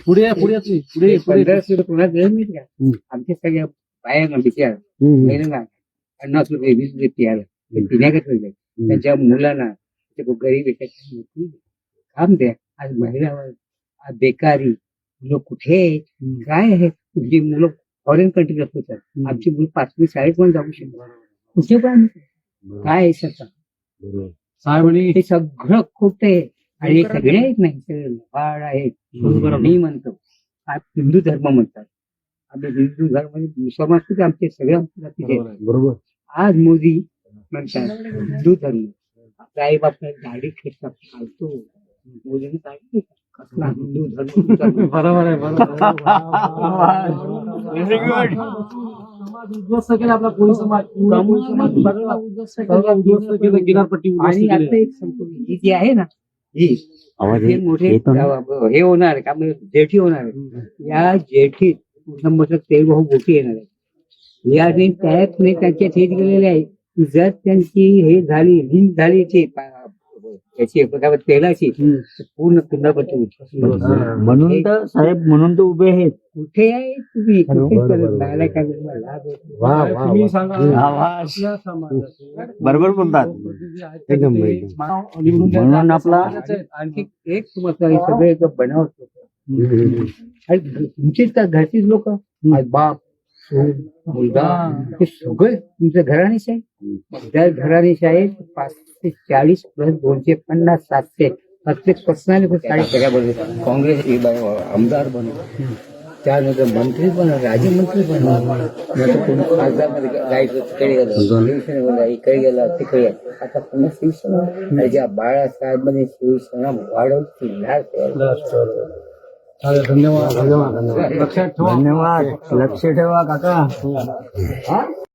पुढे पुढे पुढे पुढे 1500 कोणाला दिलं माहिती का? आमच्या सगळ्या बायांना बिचार महिन्याला 50 रुपये 20 रुपये प्यायला ते पिण्याकडे ठेवले. त्यांच्या मुलांना ते गरीब एकाची काम द्या. आज महिला आज बेकारी मुलं कुठे आहेत? काय आहे? तुझी मुलं फॉरेन कंट्रीला होतात. आमची मुलं 5वी शाळेत पण जाऊ शकतात. कुठे पण काय आहे सरकार? साहेब आणि हे सगळं खोट आहे आणि हे सगळे आहेत नाही सगळे लबाड आहेत. मी म्हणतो आज हिंदू धर्म म्हणतात. आम्ही हिंदू धर्म मुसलमान सुद्धा आमचे सगळे आमच्या जातीचे आहेत. बरोबर आज मोदी म्हणतात हिंदू धर्म आपला आई बाप गाडी खेळतात चालतो. मोदीने काय कसला हिंदू धर्म बरोबर आहे उद्ध्वस्त केला आपला कोळी समाज उद्ध्वस्त केलं किनारपट्टी आणि आता एक सांगतो ही जी आहे ना ही हे मोठे हे होणार आहे का म्हणजे जेठी होणार आहे. या जेठीत पूर्ण तेल बहु गोटी येणार आहे. या त्यात नाही त्यांच्यात हे गेलेले आहे की जर त्यांची हे झाली लिंक झाली त्याची तेलाची पूर्ण किनारपट्टी म्हणून तर साहेब म्हणून तर उभे आहेत. कुठे आहे तुम्ही बरोबर बोलतात म्हणून आपला आणखी एक तुम्हाला सगळे बनावत तुमचीच का घरचीच लोक बाप मुलगा हे सगळे तुमच्या घराणेच आहे. जर घराणेच आहे 540 प्लस 250 700 प्रत्येक पर्सनॅलिटी काँग्रेस आमदार बनव त्यानंतर मंत्री बनव राज्यमंत्री बनव कोणी खासदारमध्ये जायचं तिकडे इकडे गेला तिकडे आता पुन्हा शिवसेना ज्या बाळासाहेब मध्ये शिवसेना वाढवली. धन्यवाद धन्यवाद लक्ष ठेवा काका.